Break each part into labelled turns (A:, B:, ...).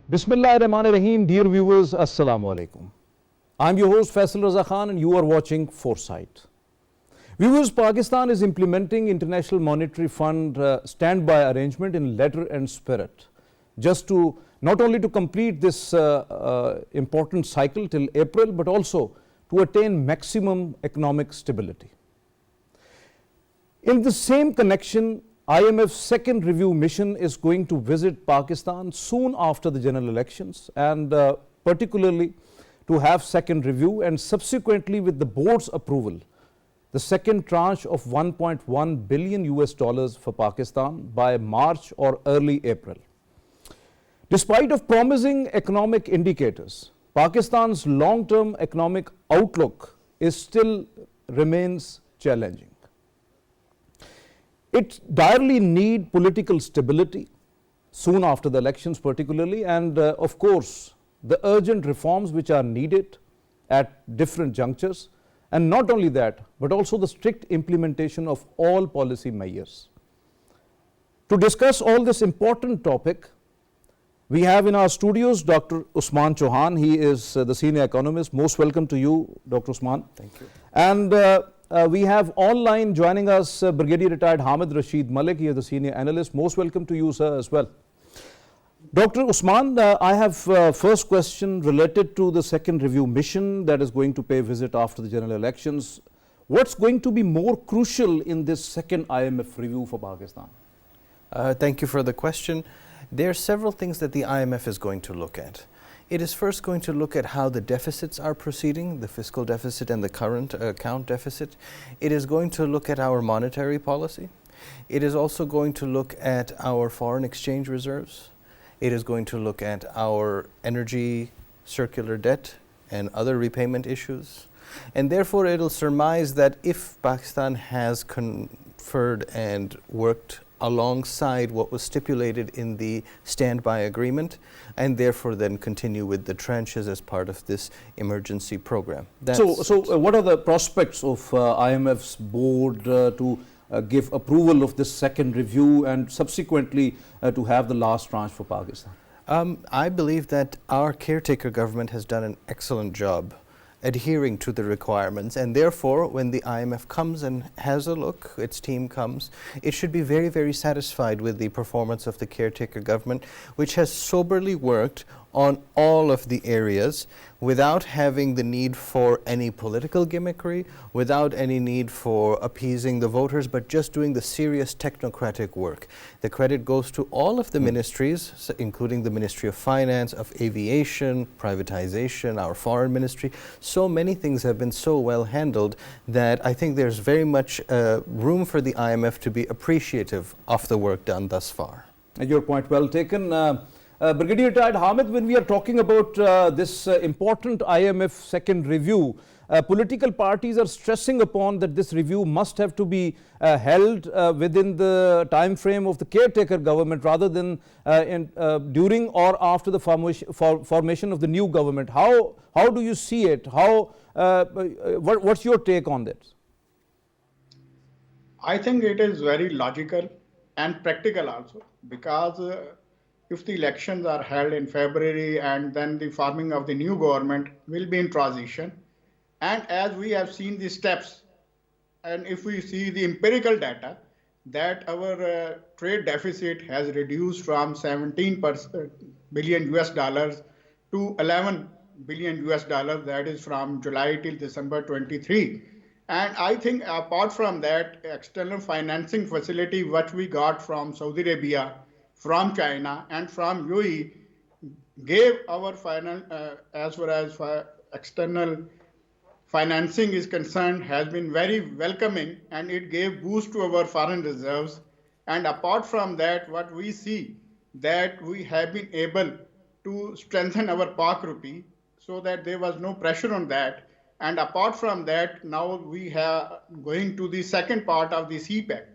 A: Bismillahirrahmanirrahim. Dear viewers, Assalamu alaikum. I'm your host Faisal Raza Khan and you are watching Foresight. Viewers, Pakistan is implementing International Monetary Fund standby arrangement in letter and spirit, just to not only to complete this important cycle till April, but also to attain maximum economic stability. In the same connection, IMF's second review mission is going to visit Pakistan soon after the general elections, and particularly to have second review and subsequently, with the board's approval, the second tranche of 1.1 billion US dollars for Pakistan by March or early April. Despite of promising economic indicators, Pakistan's long-term economic outlook still remains challenging. It direly needs political stability soon after the elections particularly, and of course the urgent reforms which are needed at different junctures, and not only that but also the strict implementation of all policy measures. To discuss all this important topic, we have in our studios Dr. Usman Chauhan. He is the senior economist. Most welcome to you, Dr. Usman.
B: Thank you.
A: And we have online joining us Brigadier Retired Hamid Rashid Malik. He is the senior analyst. Most welcome to you, sir, as well. Dr. Usman, I have first question related to the second review mission that is going to pay visit after the general elections. What's going to be more crucial in this second IMF review for Pakistan?
B: Thank you for the question. There are several things that the IMF is going to look at. It is first going to look at how the deficits are proceeding, the fiscal deficit and the current account deficit. It is going to look at our monetary policy. It is also going to look at our foreign exchange reserves. It is going to look at our energy circular debt and other repayment issues. And therefore, it will surmise that if Pakistan has conferred and worked alongside what was stipulated in the standby agreement, and therefore then continue with the tranches as part of this emergency program.
A: So what are the prospects of IMF's board to give approval of this second review and subsequently to have the last tranche for Pakistan?
B: I believe that our caretaker government has done an excellent job adhering to the requirements, and therefore when the IMF comes and has a look, its team comes, it should be very, very satisfied with the performance of the caretaker government, which has soberly worked on all of the areas without having the need for any political gimmickry, without any need for appeasing the voters, but just doing the serious technocratic work. The credit goes to all of the ministries, including the Ministry of Finance, of Aviation, privatization, our foreign ministry. So many things have been so well handled that I think there's very much room for the IMF to be appreciative of the work done thus far.
A: Your point well taken. Brigadier Retired Hamid, when we are talking about this important IMF second review, political parties are stressing upon that this review must have to be held within the time frame of the caretaker government rather than during or after the formation of the new government. How do you see it? What's your take on this?
C: I think it is very logical and practical also, because if the elections are held in February and then the forming of the new government will be in transition, and as we have seen the steps, and if we see the empirical data, that our trade deficit has reduced from 17 billion US dollars to 11 billion US dollars, that is from July till December 23. And I think apart from that, external financing facility which we got from Saudi Arabia, from China and from UAE gave our as far as external financing is concerned, has been very welcoming, and it gave boost to our foreign reserves. And apart from that, what we see that we have been able to strengthen our Pak rupee so that there was no pressure on that. And apart from that, now we have going to the second part of the CPEC.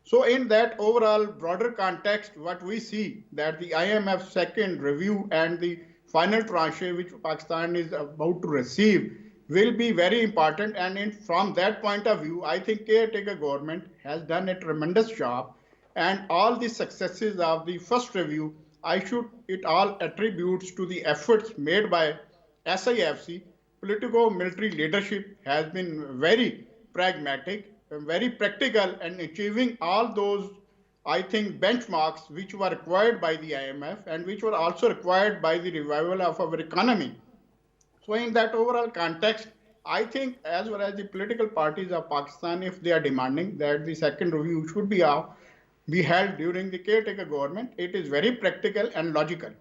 C: So in that overall broader context, what we see that the IMF second review and the final tranche which Pakistan is about to receive will be very important. And from that point of view, I think caretaker government has done a tremendous job, and all the successes of the first review it all attributes to the efforts made by SIFC. Politico-military leadership has been very pragmatic, very practical, and achieving all those, I think, benchmarks which were required by the IMF and which were also required by the revival of our economy. So in that overall context, I think as well as the political parties of Pakistan, if they are demanding that the second review should be held during the caretaker government, it is very practical and logical.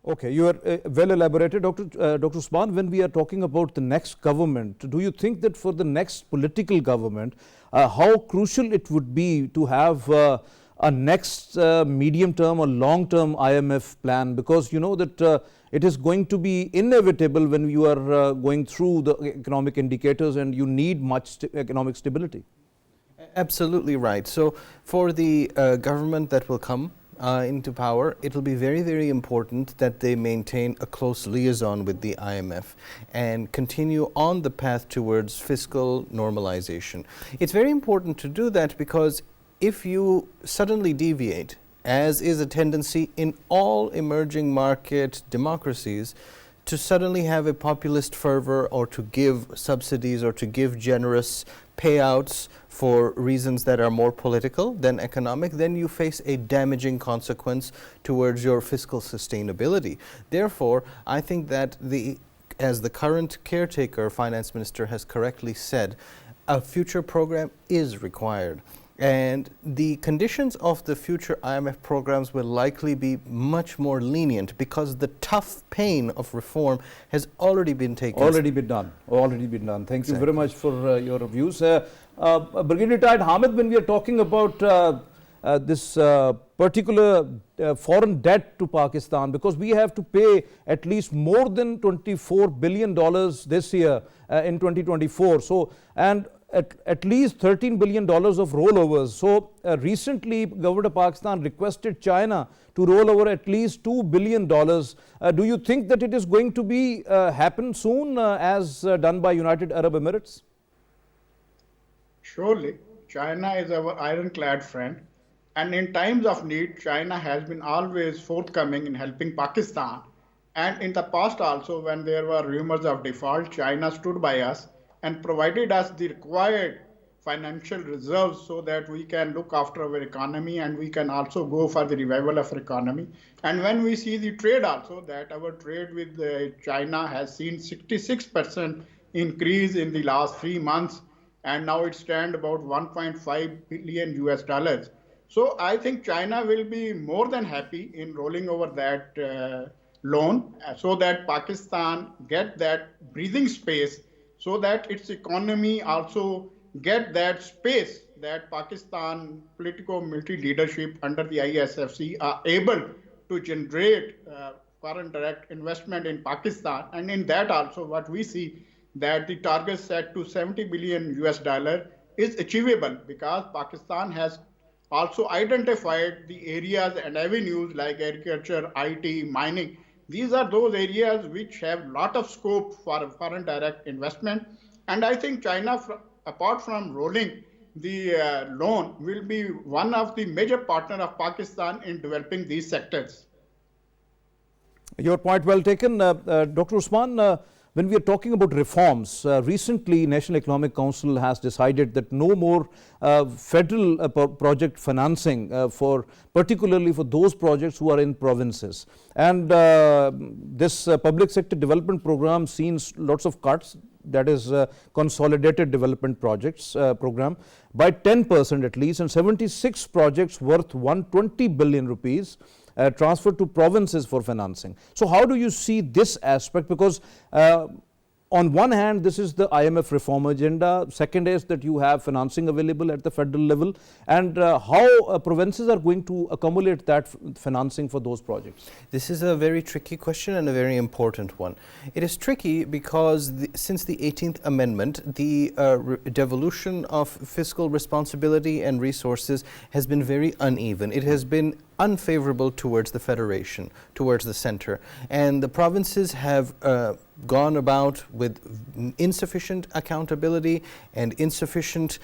A: Okay, you are well elaborated, Dr. Usman. When we are talking about the next government, do you think that for the next political government, how crucial it would be to have a next medium-term or long-term IMF plan? Because you know that it is going to be inevitable when you are going through the economic indicators and you need much economic stability.
B: Absolutely right. So for the government that will come into power, it will be very, very important that they maintain a close liaison with the IMF and continue on the path towards fiscal normalization. It's very important to do that because if you suddenly deviate, as is a tendency in all emerging market democracies, to suddenly have a populist fervor or to give subsidies or to give generous payouts for reasons that are more political than economic, then you face a damaging consequence towards your fiscal sustainability. Therefore, I think that as the current caretaker finance minister has correctly said, a future program is required. And the conditions of the future IMF programs will likely be much more lenient because the tough pain of reform has already been taken.
A: Already been done. Thank you very much for your views. Brigadier Retired Hamid, when we are talking about this particular foreign debt to Pakistan, because we have to pay at least more than $24 billion this year in 2024. So, and at least $13 billion of rollovers. So recently, Government of Pakistan requested China to roll over at least $2 billion. Do you think that it is going to be happen soon as done by United Arab Emirates?
C: Surely, China is our ironclad friend. And in times of need, China has been always forthcoming in helping Pakistan. And in the past also, when there were rumors of default, China stood by us and provided us the required financial reserves so that we can look after our economy and we can also go for the revival of our economy. And when we see the trade also, that our trade with China has seen 66% increase in the last 3 months, and now it stands about $1.5 billion US. So I think China will be more than happy in rolling over that loan so that Pakistan get that breathing space, so that its economy also get that space that Pakistan politico-military leadership under the ISFC are able to generate foreign direct investment in Pakistan. And in that also what we see that the target set to $70 billion US is achievable because Pakistan has also identified the areas and avenues like agriculture, IT, mining. These are those areas which have a lot of scope for foreign direct investment. And I think China, apart from rolling the loan, will be one of the major partners of Pakistan in developing these sectors.
A: Your point well taken. Dr. Usman, when we are talking about reforms, recently National Economic Council has decided that no more federal project financing particularly for those projects who are in provinces. And this public sector development program sees lots of cuts, that is consolidated development projects program, by 10% at least, and 76 projects worth 120 billion rupees transferred to provinces for financing. So how do you see this aspect? Because on one hand, this is the IMF reform agenda. Second is that you have financing available at the federal level. And how provinces are going to accumulate that financing for those projects?
B: This is a very tricky question and a very important one. It is tricky because since the 18th Amendment, the devolution of fiscal responsibility and resources has been very uneven. It has been unfavorable towards the federation, towards the center. And the provinces have gone about with insufficient accountability and insufficient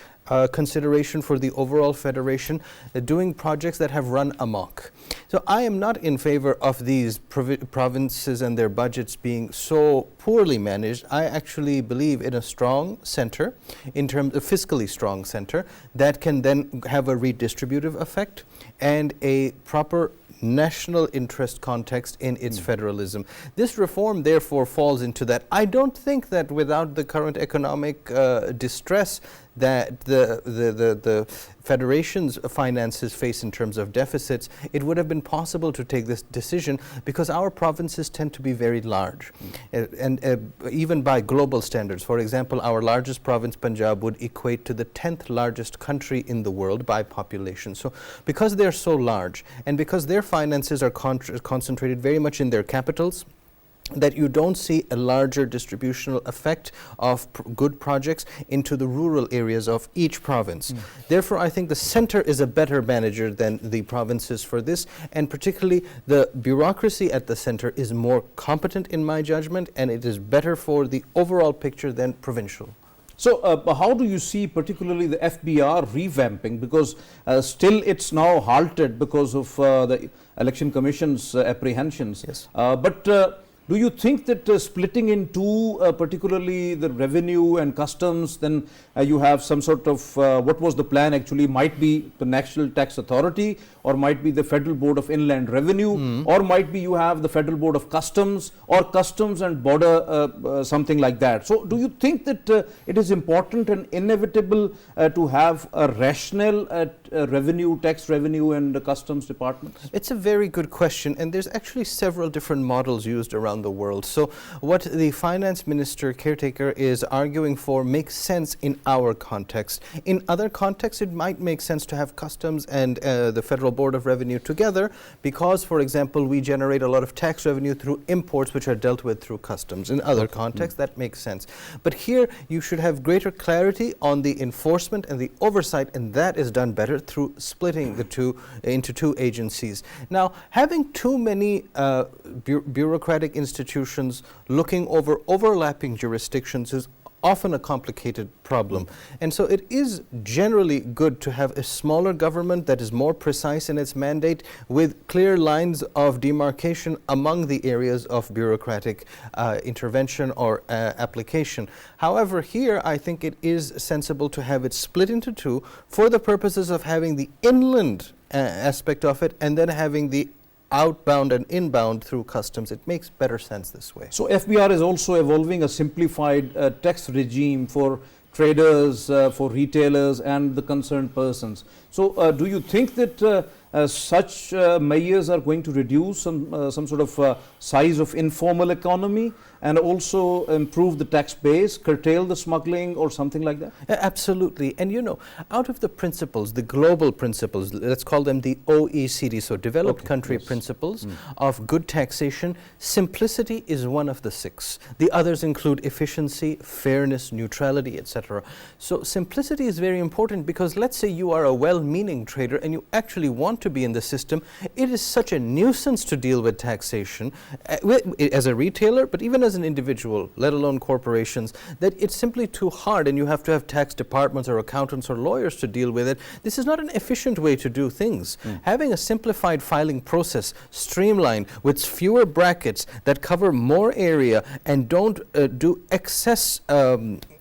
B: consideration for the overall federation, doing projects that have run amok. So I am not in favor of these provinces and their budgets being so poorly managed. I actually believe in a strong center, in terms of fiscally strong center, that can then have a redistributive effect and a proper national interest context in its federalism. This reform therefore falls into that. I don't think that without the current economic distress that the federation's finances face in terms of deficits, it would have been possible to take this decision because our provinces tend to be very large. And even by global standards, for example, our largest province, Punjab, would equate to the 10th largest country in the world by population. So because they're so large and because their finances are concentrated very much in their capitals, that you don't see a larger distributional effect of good projects into the rural areas of each province. Therefore, I think the center is a better manager than the provinces for this, and particularly the bureaucracy at the center is more competent in my judgment, and it is better for the overall picture than provincial.
A: So how do you see particularly the FBR revamping, because still it's now halted because of the Election Commission's apprehensions.
B: Yes.
A: But do you think that splitting in two, particularly the revenue and customs, then you have some sort of, what was the plan actually, might be the National Tax Authority, or might be the Federal Board of Inland Revenue, or might be you have the Federal Board of Customs, or Customs and Border, something like that. So do you think that it is important and inevitable to have a rational revenue, tax revenue and customs departments?
B: It's a very good question, and there's actually several different models used around the world. So what the finance minister caretaker is arguing for makes sense in our context. In other contexts, it might make sense to have customs and the Federal Board of Revenue together because, for example, we generate a lot of tax revenue through imports which are dealt with through customs. In other contexts, that makes sense. But here, you should have greater clarity on the enforcement and the oversight, and that is done better through splitting the two into two agencies. Now, having too many bureaucratic institutions looking over overlapping jurisdictions is often a complicated problem. And so it is generally good to have a smaller government that is more precise in its mandate with clear lines of demarcation among the areas of bureaucratic intervention or application. However, here I think it is sensible to have it split into two for the purposes of having the inland aspect of it and then having the outbound and inbound through customs. It makes better sense this way.
A: So FBR is also evolving a simplified tax regime for traders, for retailers and the concerned persons. So do you think that such measures are going to reduce some sort of size of informal economy and also improve the tax base, curtail the smuggling or something like that?
B: Absolutely. And you know, out of the principles, the global principles, let's call them the OECD, so developed country principles of good taxation, simplicity is one of the 6. The others include efficiency, fairness, neutrality, etc. So simplicity is very important because let's say you are a well-meaning trader and you actually want to be in the system. It is such a nuisance to deal with taxation as a retailer, but even as an individual, let alone corporations, that it's simply too hard and you have to have tax departments or accountants or lawyers to deal with it. This is not an efficient way to do things. Having a simplified filing process, streamlined, with fewer brackets that cover more area and don't do excess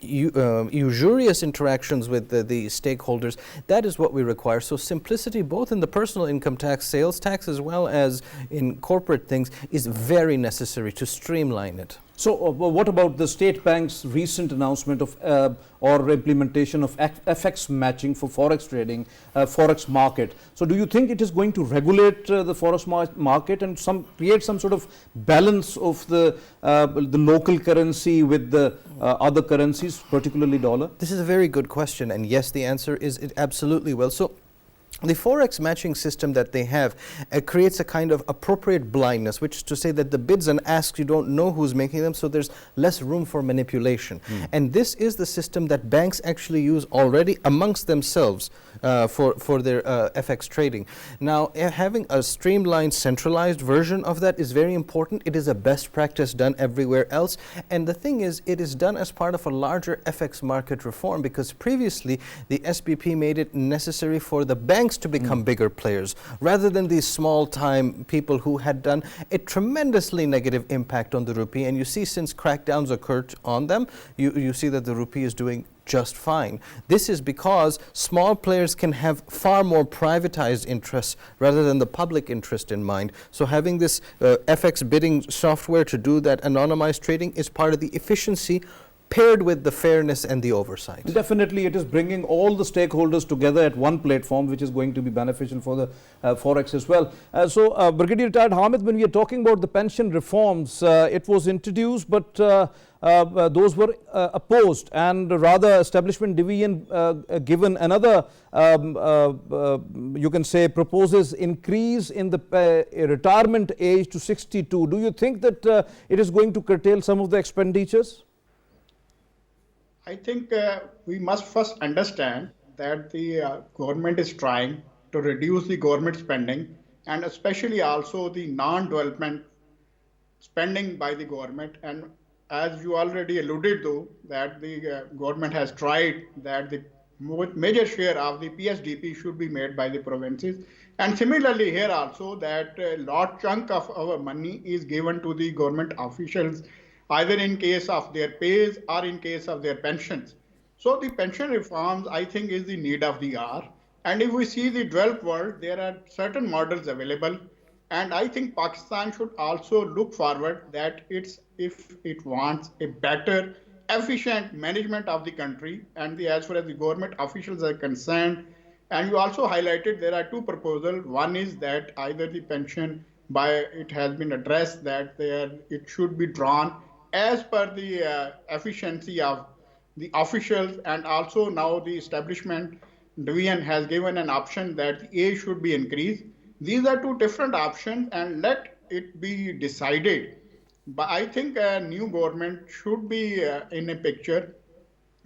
B: usurious interactions with the stakeholders, that is what we require. So simplicity, both in the personal income tax, sales tax, as well as in corporate things, is very necessary to streamline it.
A: So what about the State Bank's recent announcement of or implementation of FX matching for forex trading, forex market? So do you think it is going to regulate the forex market and create some sort of balance of the local currency with the other currencies, particularly dollar?
B: This is a very good question, and yes, the answer is it absolutely will. So The forex matching system that they have creates a kind of appropriate blindness, which is to say that the bids and asks, you don't know who's making them, so there's less room for manipulation. And this is the system that banks actually use already amongst themselves for their FX trading. Now, having a streamlined, centralized version of that is very important. It is a best practice done everywhere else. And the thing is, it is done as part of a larger FX market reform, because previously the SBP made it necessary for the banks to become bigger players rather than these small-time people who had done a tremendously negative impact on the rupee. And you see, since crackdowns occurred on them, you see that the rupee is doing just fine. This is because small players can have far more privatized interests rather than the public interest in mind. So having this FX bidding software to do that anonymized trading is part of the efficiency paired with the fairness and the oversight.
A: Definitely, it is bringing all the stakeholders together at one platform, which is going to be beneficial for the Forex as well. So, Brigadier Retired Hamid, when we are talking about the pension reforms, it was introduced, but those were opposed, and rather establishment division given another, you can say, proposes increase in the retirement age to 62. Do you think that it is going to curtail some of the expenditures?
C: I think we must first understand that the government is trying to reduce the government spending, and especially also the non-development spending by the government. And as you already alluded to, that the government has tried that the major share of the PSDP should be made by the provinces. And similarly here also, that a large chunk of our money is given to the government officials, either in case of their pays or in case of their pensions. So the pension reforms, I think, is the need of the hour. And if we see the developed world, there are certain models available. And I think Pakistan should also look forward that if it wants a better, efficient management of the country, and as far as the government officials are concerned, and you also highlighted there are two proposals. One is that either the pension it has been addressed that it should be drawn as per the efficiency of the officials, and also now the establishment division has given an option that the age should be increased. These are two different options, and let it be decided. But I think a new government should be in a picture,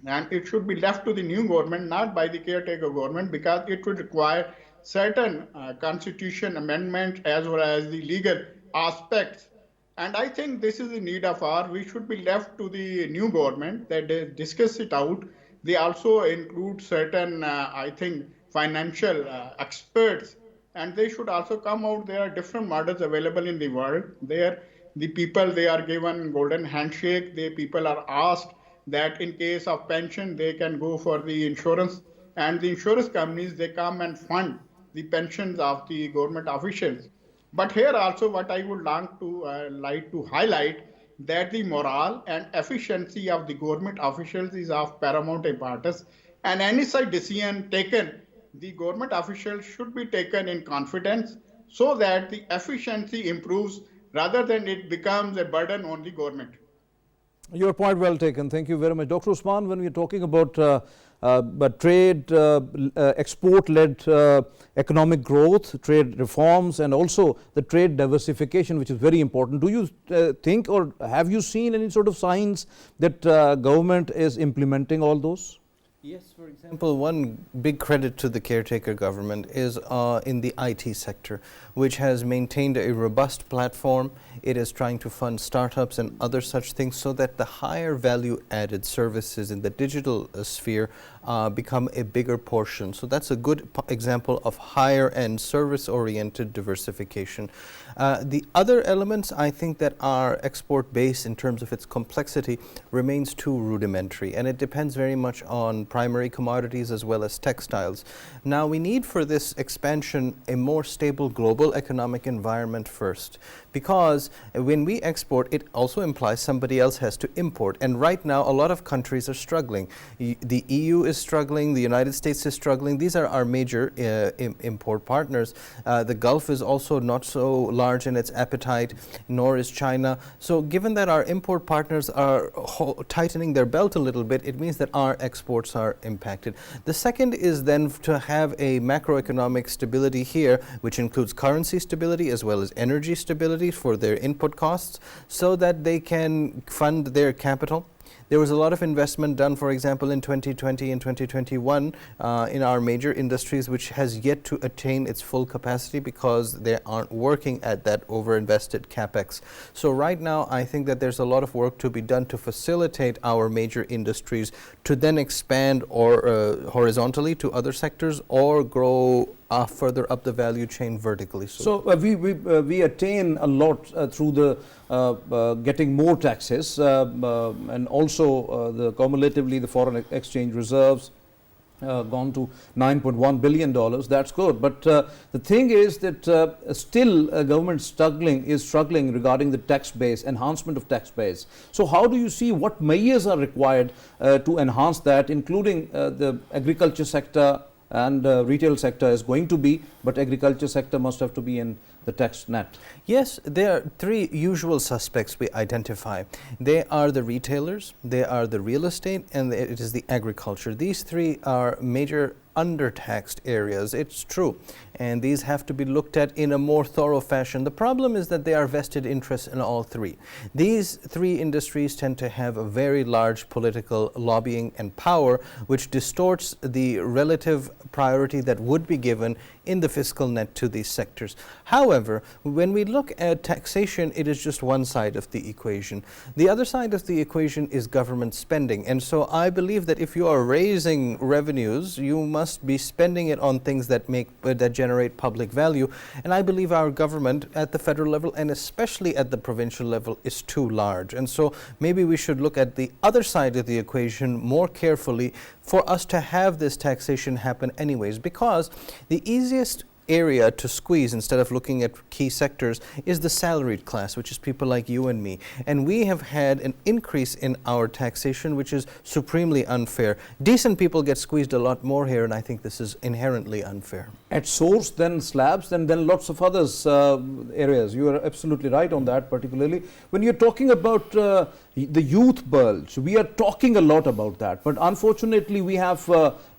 C: and it should be left to the new government, not by the caretaker government, because it would require certain constitution amendments as well as the legal aspects. And I think this is the need of our. We should be left to the new government that they discuss it out. They also include certain, I think, financial experts, and they should also come out. There are different models available in the world. There, the people, they are given golden handshake. The people are asked that in case of pension, they can go for the insurance, and the insurance companies, they come and fund the pensions of the government officials. But here also what I would like to highlight that the morale and efficiency of the government officials is of paramount importance, and any such decision taken, the government officials should be taken in confidence so that the efficiency improves rather than it becomes a burden on the government.
A: Your point well taken. Thank you very much. Dr. Usman, when we are talking about trade, export-led economic growth, trade reforms, and also the trade diversification, which is very important, do you think, or have you seen any sort of signs that government is implementing all those?
B: Yes, for example, one big credit to the caretaker government is in the IT sector, which has maintained a robust platform. It is trying to fund startups and other such things so that the higher value added services in the digital sphere become a bigger portion. So that's a good example of higher end service oriented diversification. The other elements, I think, that our export base in terms of its complexity remains too rudimentary, and it depends very much on primary commodities as well as textiles. Now we need for this expansion a more stable global economic environment first, because when we export, it also implies somebody else has to import, and right now a lot of countries are struggling. The EU is struggling, the United States is struggling. These are our major import partners. The Gulf is also not so large in its appetite, nor is China. So given that our import partners are tightening their belt a little bit, it means that our exports are impacted. The second is then to have a macroeconomic stability here, which includes currency stability as well as energy stability for their input costs, so that they can fund their capital. There was a lot of investment done, for example, in 2020 and 2021 in our major industries, which has yet to attain its full capacity because they aren't working at that overinvested capex. So right now, I think that there's a lot of work to be done to facilitate our major industries to then expand or horizontally to other sectors or grow further up the value chain vertically.
A: So we attain a lot through the getting more taxes and also the cumulatively the foreign exchange reserves gone to $9.1 billion. That's good. But the thing is that still government is struggling regarding the tax base, enhancement of tax base. So how do you see what measures are required to enhance that, including the agriculture sector and retail sector is going to be, but agriculture sector must have to be in the tax net?
B: Yes, there are three usual suspects we identify. They are the retailers, they are the real estate, and it is the agriculture. These three are major undertaxed areas. It's true. And these have to be looked at in a more thorough fashion. The problem is that they are vested interests in all three. These three industries tend to have a very large political lobbying and power, which distorts the relative priority that would be given in the fiscal net to these sectors. However, when we look at taxation, it is just one side of the equation. The other side of the equation is government spending. And so I believe that if you are raising revenues, you must be spending it on things that generate public value. And I believe our government at the federal level and especially at the provincial level is too large. And so maybe we should look at the other side of the equation more carefully for us to have this taxation happen anyways, because the easiest area to squeeze instead of looking at key sectors is the salaried class, which is people like you and me. And we have had an increase in our taxation, which is supremely unfair. Decent people get squeezed a lot more here, and I think this is inherently unfair. At
A: source, then slabs, and then lots of others areas. You are absolutely right on that, particularly. When you're talking about the youth bulge, we are talking a lot about that, but unfortunately we have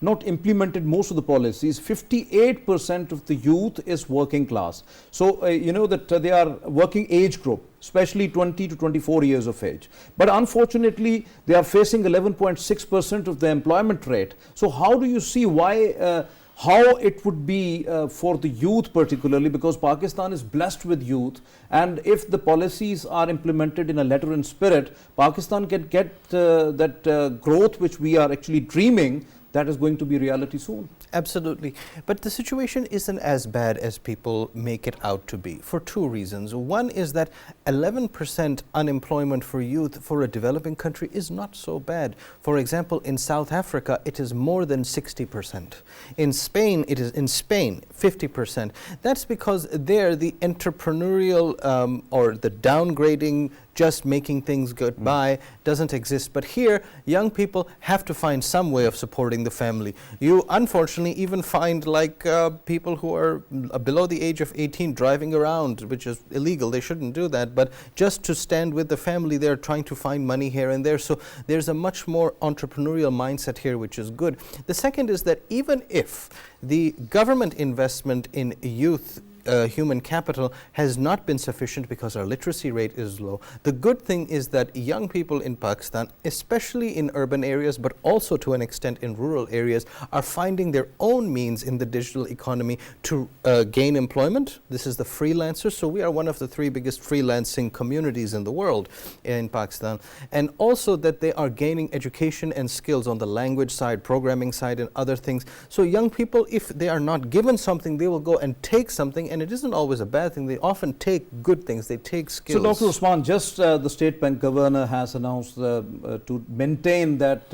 A: not implemented most of the policies. 58% of the youth is working class. So you know that they are working age group, especially 20 to 24 years of age. But unfortunately, they are facing 11.6% of the employment rate. So how do you see why how it would be for the youth particularly, because Pakistan is blessed with youth, and if the policies are implemented in a letter and spirit, Pakistan can get that growth which we are actually dreaming that is going to be reality soon.
B: Absolutely. But the situation isn't as bad as people make it out to be for two reasons. One is that 11% unemployment for youth for a developing country is not so bad. For example, in South Africa, it is more than 60%. In Spain, it is 50%. That's because there the entrepreneurial or the downgrading, just making things get by doesn't exist. But here, young people have to find some way of supporting the family. You unfortunately even find like people who are below the age of 18 driving around, which is illegal. They shouldn't do that. But just to stand with the family, they're trying to find money here and there. So there's a much more entrepreneurial mindset here, which is good. The second is that even if the government investment in youth human capital has not been sufficient because our literacy rate is low. The good thing is that young people in Pakistan, especially in urban areas, but also to an extent in rural areas, are finding their own means in the digital economy to gain employment. This is the freelancers. So we are one of the three biggest freelancing communities in the world in Pakistan. And also that they are gaining education and skills on the language side, programming side, and other things. So young people, if they are not given something, they will go and take something. And it isn't always a bad thing. They often take good things. They take skills.
A: So, Dr. Usman, just the State Bank Governor has announced to maintain that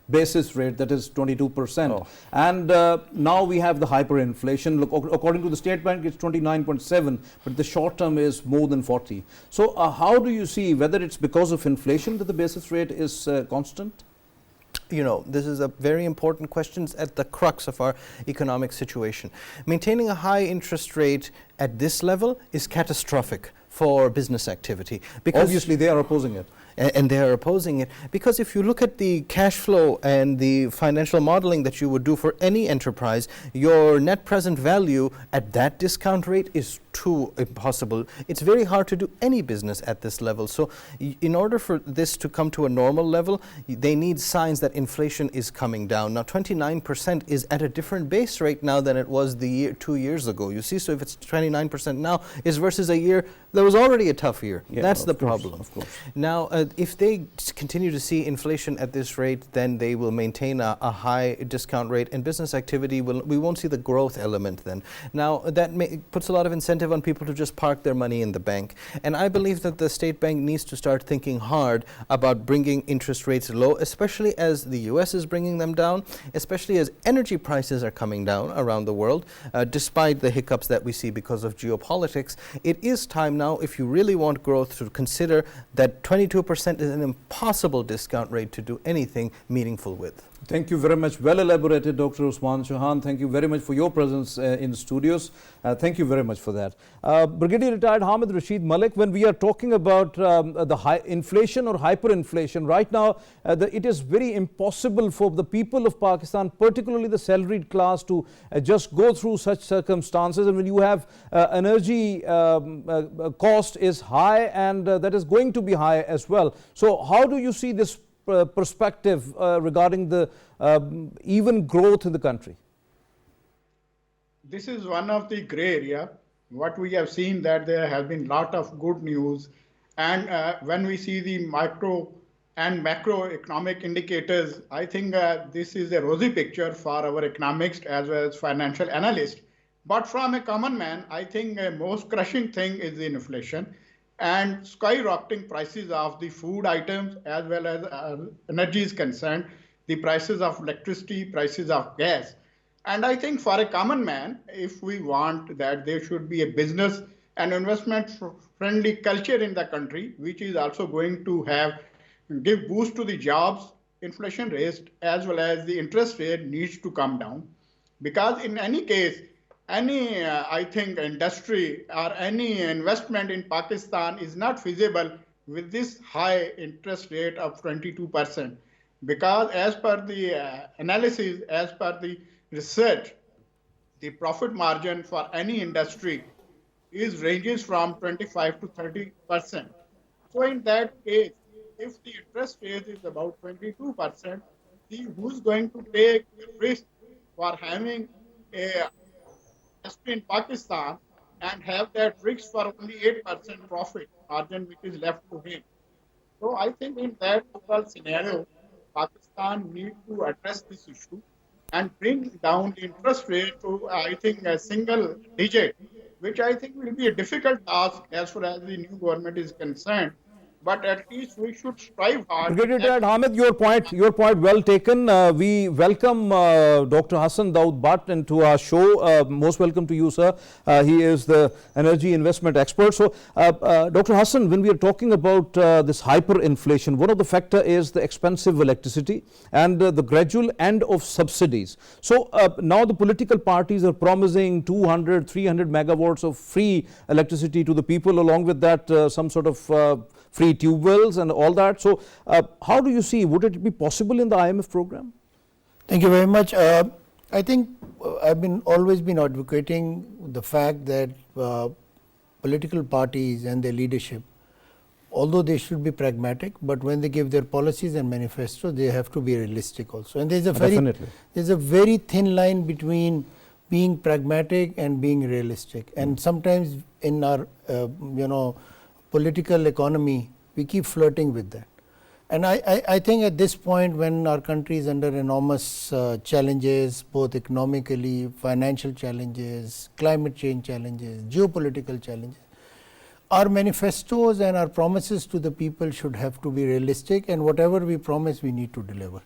A: basis rate, that is 22%. Oh. And now we have the hyperinflation. Look, according to the State Bank, it's 29.7, but the short term is more than 40. So how do you see whether it's because of inflation that the basis rate is constant?
B: You know, this is a very important question at the crux of our economic situation. Maintaining a high interest rate at this level is catastrophic for business activity.
A: Because obviously they are opposing it.
B: and they are opposing it. Because if you look at the cash flow and the financial modeling that you would do for any enterprise, your net present value at that discount rate is too impossible. It's very hard to do any business at this level. So in order for this to come to a normal level, they need signs that inflation is coming down. Now 29% is at a different base rate now than it was 2 years ago. You see, so if it's 29% now is versus a year that was already a tough year.
A: Yeah,
B: that's the
A: course,
B: problem.
A: of course.
B: Now if they continue to see inflation at this rate, then they will maintain a high discount rate, and business activity we won't see the growth element then. Now that puts a lot of incentive on people to just park their money in the bank. And I believe that the state bank needs to start thinking hard about bringing interest rates low, especially as the US is bringing them down, especially as energy prices are coming down around the world, despite the hiccups that we see because of geopolitics. It is time now, if you really want growth, to consider that 22% is an impossible discount rate to do anything meaningful with.
A: Thank you very much. Well elaborated, Dr. Usman Chauhan. Thank you very much for your presence in the studios. Thank you very much for that. Brigadier Retired Hamid Rashid Malik, when we are talking about the high inflation or hyperinflation, right now it is very impossible for the people of Pakistan, particularly the salaried class, to just go through such circumstances. And when you have energy cost is high, and that is going to be high as well. So how do you see this perspective regarding the even growth in the country?
C: This is one of the gray area. What we have seen that there has been lot of good news, and when we see the micro and macroeconomic indicators, I think this is a rosy picture for our economics as well as financial analysts. But from a common man, I think most crushing thing is the inflation and skyrocketing prices of the food items as well as energy is concerned, the prices of electricity, prices of gas. And I think for a common man, if we want that there should be a business and investment friendly culture in the country, which is also going to give boost to the jobs, inflation rate as well as the interest rate needs to come down. Because in any case, any, I think, industry or any investment in Pakistan is not feasible with this high interest rate of 22%. Because as per the analysis, as per the research, the profit margin for any industry ranges from 25 to 30%. So in that case, if the interest rate is about 22%, who's going to take the risk for having a in Pakistan and have that risk for only 8% profit margin which is left to him. So I think in that overall scenario, Pakistan needs to address this issue and bring down the interest rate to, I think, a single digit, which I think will be a difficult task as far as the new government is concerned. But at least we should strive hard.
A: Brigadier Hamid, your point well taken. We welcome Dr. Hassan Daud Bhatt into our show. Most welcome to you, sir. He is the energy investment expert. So, Dr. Hassan, when we are talking about this hyperinflation, one of the factor is the expensive electricity and the gradual end of subsidies. So, now the political parties are promising 200, 300 megawatts of free electricity to the people, along with that some sort of free tube wells and all that. So how do you see, would it be possible in the IMF program?
D: Thank you very much. I think I've always been advocating the fact that political parties and their leadership, although they should be pragmatic, but when they give their policies and manifesto, they have to be realistic also. And there's a very thin line between being pragmatic and being realistic. And sometimes in our political economy, we keep flirting with that. And I think at this point, when our country is under enormous challenges, both economically, financial challenges, climate change challenges, geopolitical challenges, our manifestos and our promises to the people should have to be realistic, and whatever we promise, we need to deliver.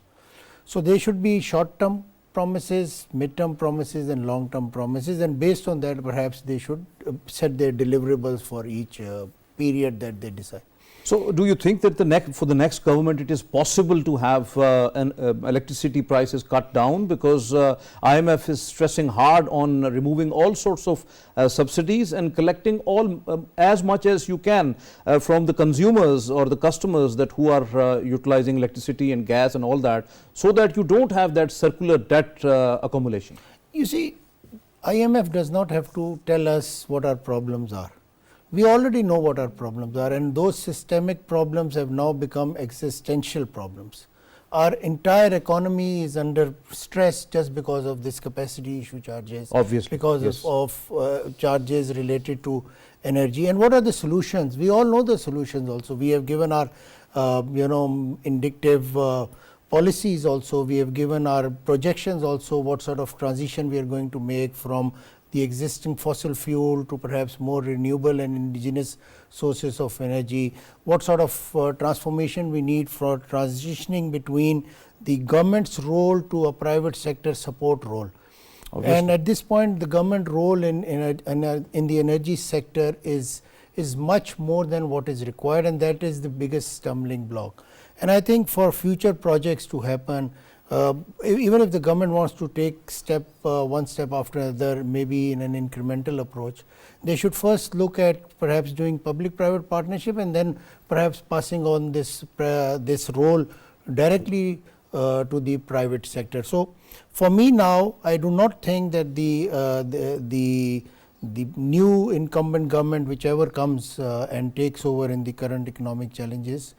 D: So they should be short-term promises, mid-term promises and long-term promises, and based on that, perhaps they should set their deliverables for each period that they decide.
A: So, do you think that for the next government it is possible to have electricity prices cut down, because IMF is stressing hard on removing all sorts of subsidies and collecting as much as you can from the consumers or the customers that who are utilizing electricity and gas and all that, so that you don't have that circular debt accumulation?
D: You see, IMF does not have to tell us what our problems are. We already know what our problems are, and those systemic problems have now become existential problems. Our entire economy is under stress just because of this capacity issue charges,
A: obviously,
D: because
A: yes,
D: of charges related to energy. And what are the solutions? We all know the solutions also. We have given our indicative policies also. We have given our projections also, what sort of transition we are going to make from the existing fossil fuel to perhaps more renewable and indigenous sources of energy, what sort of transformation we need for transitioning between the government's role to a private sector support role. Obviously. And at this point, the government role in the energy sector is much more than what is required, and that is the biggest stumbling block. And I think for future projects to happen, even if the government wants to take one step after another, maybe in an incremental approach, they should first look at perhaps doing public-private partnership, and then perhaps passing on this role directly to the private sector. So, for me now, I do not think that the new incumbent government, whichever comes and takes over in the current economic challenges,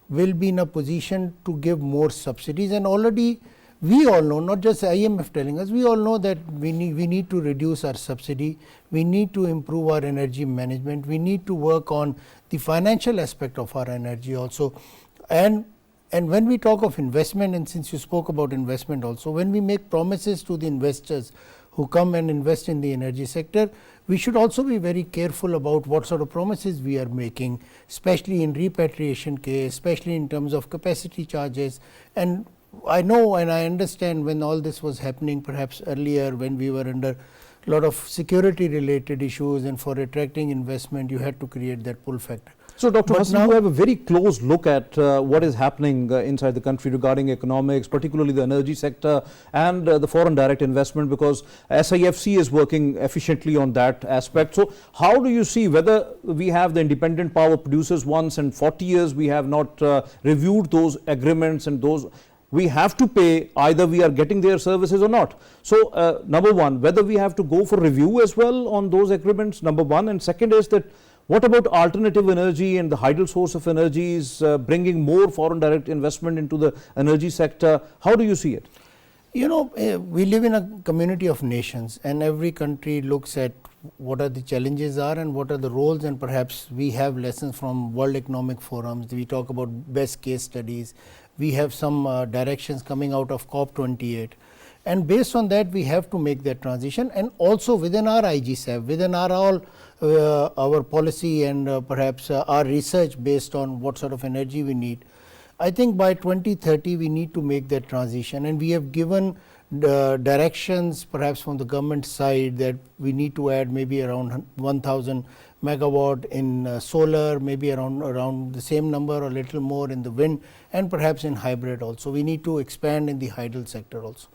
D: will be in a position to give more subsidies. And already we all know, not just IMF telling us, we all know that we need to reduce our subsidy, we need to improve our energy management, we need to work on the financial aspect of our energy also. And when we talk of investment, and since you spoke about investment also, when we make promises to the investors who come and invest in the energy sector, we should also be very careful about what sort of promises we are making, especially in repatriation case, especially in terms of capacity charges. And I know and I understand when all this was happening, perhaps earlier when we were under a lot of security related issues, and for attracting investment you had to create that pull factor.
A: So, Dr. Mohsin, you have a very close look at what is happening inside the country regarding economics, particularly the energy sector and the foreign direct investment, because SIFC is working efficiently on that aspect. So, how do you see whether we have the independent power producers once, and 40 years we have not reviewed those agreements, and those we have to pay, either we are getting their services or not. So, number one, whether we have to go for review as well on those agreements, number one. And second is that, what about alternative energy and the hydro source of energies, bringing more foreign direct investment into the energy sector? How do you see it?
D: You know, we live in a community of nations, and every country looks at what are the challenges are and what are the roles, and perhaps we have lessons from World Economic Forums. We talk about best case studies. We have some directions coming out of COP28. And based on that, we have to make that transition, and also within our IGSAV, within our policy and perhaps our research based on what sort of energy we need. I think by 2030 we need to make that transition, and we have given directions perhaps from the government side that we need to add maybe around 1000 megawatt in solar, maybe around the same number or a little more in the wind, and perhaps in hybrid also. We need to expand in the hydel sector also.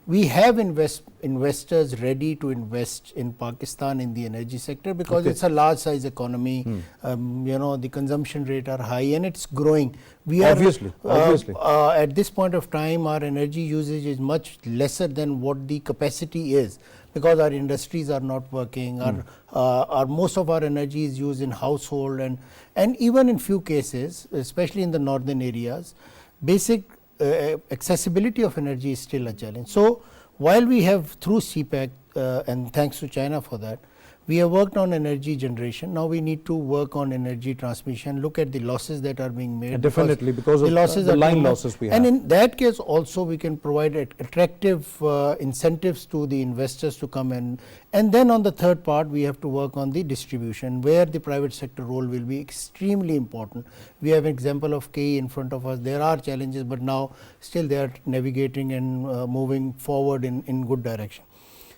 D: We have investors ready to invest in Pakistan in the energy sector, because it's a large size economy. The consumption rate are high and it's growing. We
A: obviously.
D: At this point of time, our energy usage is much lesser than what the capacity is, because our industries are not working. Our most of our energy is used in household, and even in few cases, especially in the northern areas, basic accessibility of energy is still a challenge. So, while we have through CPEC and thanks to China for that, we have worked on energy generation. Now we need to work on energy transmission, look at the losses that are being made.
A: Definitely, because of the line losses we have.
D: And in that case also we can provide attractive incentives to the investors to come in. And then on the third part, we have to work on the distribution, where the private sector role will be extremely important. We have an example of KE in front of us. There are challenges, but now still they are navigating and moving forward in good direction.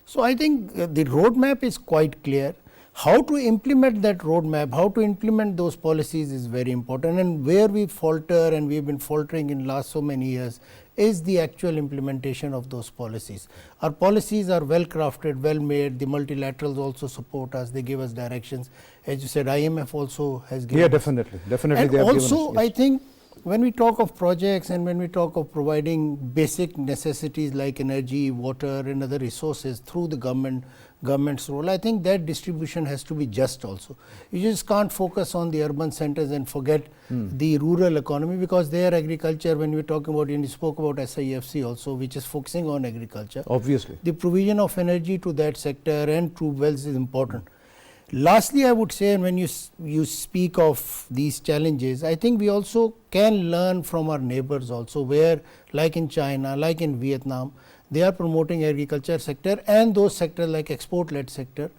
D: So, I think the roadmap is quite clear. How to implement that roadmap, how to implement those policies is very important, and where we falter, and we have been faltering in last so many years, is the actual implementation of those policies. Our policies are well crafted, well made, the multilaterals also support us, they give us directions. As you said, IMF also has given us.
A: Definitely
D: And
A: they have given
D: also,
A: us,
D: I think when we talk of projects and when we talk of providing basic necessities like energy, water and other resources through the government's role, I think that distribution has to be just also. You just can't focus on the urban centers and forget the rural economy, because their agriculture, when we are talking about, and you spoke about SIFC also, which is focusing on agriculture.
A: Obviously.
D: The provision of energy to that sector and true wells is important. Lastly, I would say, when you speak of these challenges, I think we also can learn from our neighbors also, where like in China, like in Vietnam, they are promoting agriculture sector and those sectors like export-led sector,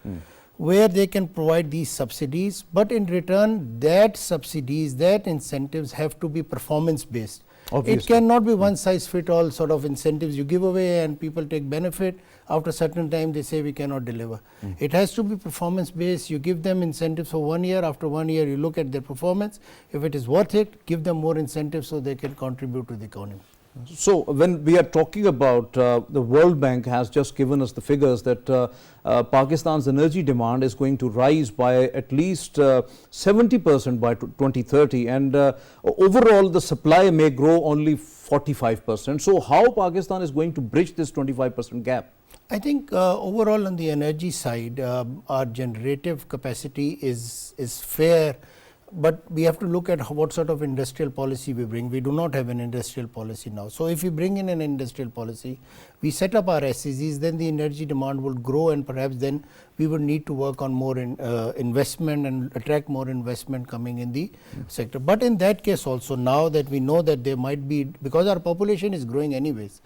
D: where they can provide these subsidies, but in return that subsidies, that incentives have to be performance based.
A: Obviously.
D: It cannot be one size fit all sort of incentives you give away and people take benefit. After a certain time they say we cannot deliver. It has to be performance based. You give them incentives for 1 year, after 1 year you look at their performance. If it is worth it, give them more incentives so they can contribute to the economy.
A: So, when we are talking about the World Bank has just given us the figures that Pakistan's energy demand is going to rise by at least 70% by 2030, and overall the supply may grow only 45%. So, how Pakistan is going to bridge this 25% gap?
D: I think overall on the energy side, our generative capacity is fair, but we have to look at what sort of industrial policy we bring. We do not have an industrial policy now. So, if we bring in an industrial policy, we set up our SEZs, then the energy demand will grow, and perhaps then we would need to work on more investment and attract more investment coming in the sector. But in that case also, now that we know that there might be, because our population is growing anyways,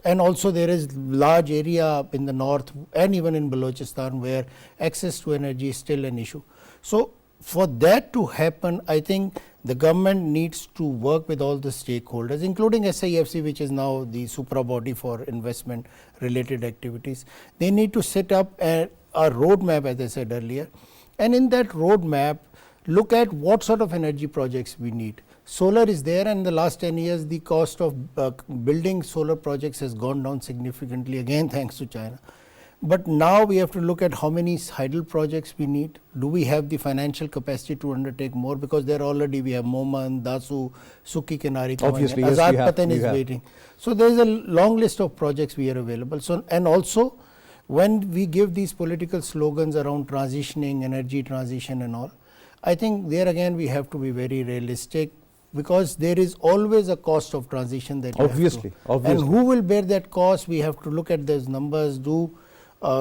D: and also there is large area in the north and even in Balochistan where access to energy is still an issue. So, for that to happen, I think the government needs to work with all the stakeholders, including SIFC, which is now the supra body for investment related activities. They need to set up a roadmap, as I said earlier, and in that roadmap look at what sort of energy projects we need. Solar is there, and in the last 10 years the cost of building solar projects has gone down significantly, again thanks to China. But now we have to look at how many hydel projects we need. Do we have the financial capacity to undertake more? Because there already we have Moman, Dasu, Suki Kenari,
A: Obviously, yes,
D: Azad Patan is waiting. So, there is a long list of projects we are available. So, and also when we give these political slogans around transitioning, energy transition and all, I think there again we have to be very realistic, because there is always a cost of transition that you
A: Obviously.
D: and who will bear that cost? We have to look at those numbers, do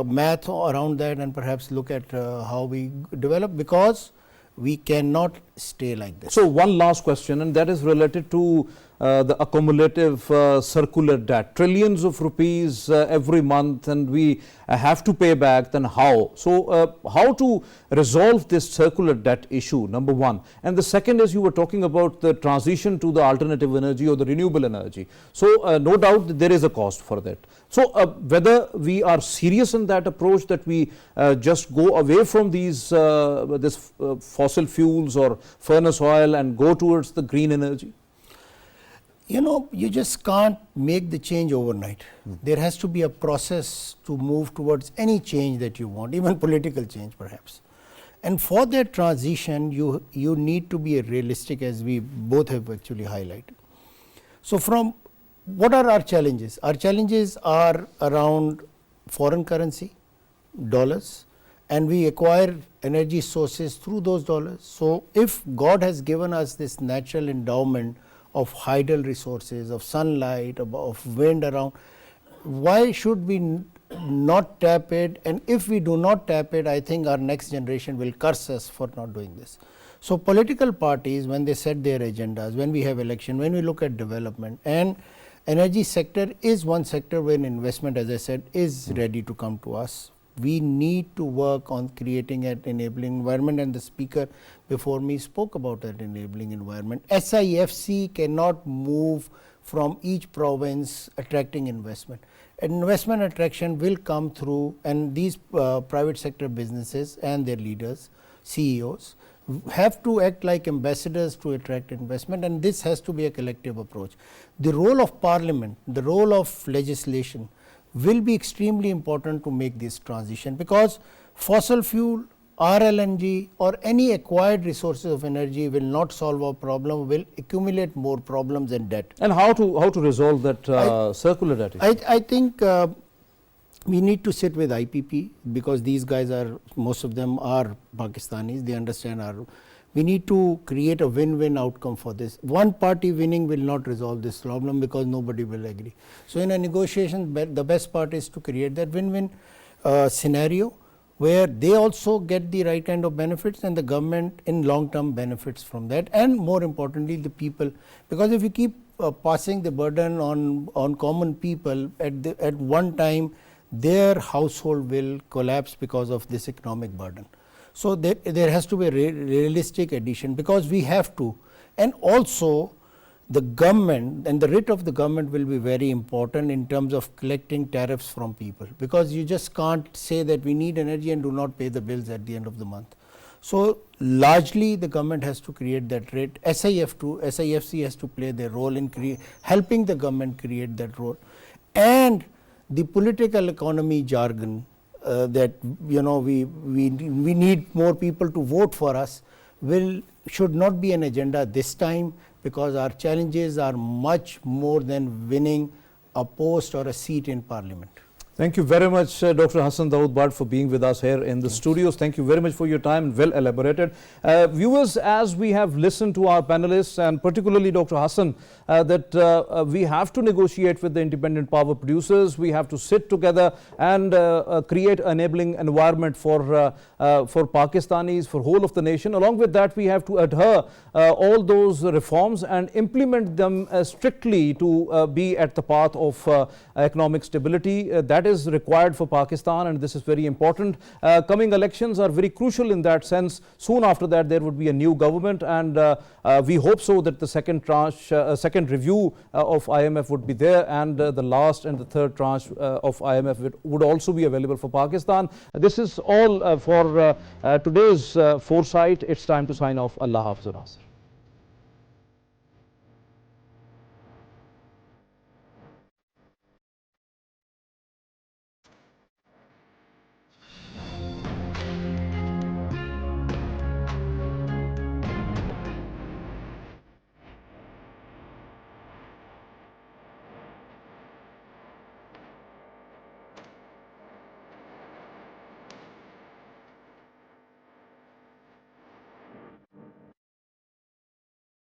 D: math around that, and perhaps look at how we develop, because we cannot stay like this.
A: So, one last question, and that is related to the accumulative circular debt, trillions of rupees every month, and we have to pay back. Then how? So, how to resolve this circular debt issue, number one. And the second is, you were talking about the transition to the alternative energy or the renewable energy. So, no doubt that there is a cost for that. So, whether we are serious in that approach, that we just go away from these fossil fuels or furnace oil and go towards the green energy?
D: You know, you just can't make the change overnight. There has to be a process to move towards any change that you want, even political change perhaps. And for that transition, you need to be realistic, as we both have actually highlighted. So, from what are our challenges? Our challenges are around foreign currency, dollars, and we acquire energy sources through those dollars. So, if God has given us this natural endowment of hydel resources, of sunlight, of wind around, why should we not tap it? And if we do not tap it, I think our next generation will curse us for not doing this. So, political parties, when they set their agendas, when we have election, when we look at development, and energy sector is one sector where investment, as I said, is ready to come to us. We need to work on creating an enabling environment, and the speaker before me spoke about that enabling environment. SIFC cannot move from each province attracting investment. Investment attraction will come through, and these private sector businesses and their leaders, CEOs, have to act like ambassadors to attract investment, and this has to be a collective approach. The role of parliament, the role of legislation will be extremely important to make this transition, because fossil fuel or LNG or any acquired resources of energy will not solve our problem, will accumulate more problems and debt.
A: And how to resolve that circular debt issue?
D: I think we need to sit with IPP, because these guys are, most of them are Pakistanis, they understand our, we need to create a win-win outcome for this. One party winning will not resolve this problem, because nobody will agree. So in a negotiation, the best part is to create that win-win scenario, where they also get the right kind of benefits and the government in long term benefits from that, and more importantly the people, because if you keep passing the burden on common people, at one time their household will collapse because of this economic burden. So there has to be a realistic addition, because we have to, and also the government and the writ of the government will be very important in terms of collecting tariffs from people, because you just can't say that we need energy and do not pay the bills at the end of the month. So largely the government has to create that rate. SIFC has to play their role in helping the government create that role, and the political economy jargon that we need more people to vote for us should not be an agenda this time, because our challenges are much more than winning a post or a seat in parliament.
A: Thank you very much, Dr. Hassan Dawood Bhatt, for being with us here in the studios. Thank you very much for your time, well elaborated. Viewers, as we have listened to our panelists, and particularly Dr. Hassan, that we have to negotiate with the independent power producers, we have to sit together and create an enabling environment for Pakistanis, for whole of the nation. Along with that, we have to adhere all those reforms and implement them strictly to be at the path of economic stability. That is required for Pakistan, and this is very important. Coming elections are very crucial in that sense. Soon after that, there would be a new government, and we hope so that the second tranche, second review of IMF would be there, and the last and the third tranche of IMF would also be available for Pakistan. This is all for today's Foresight. It's time to sign off. Allah Hafiz.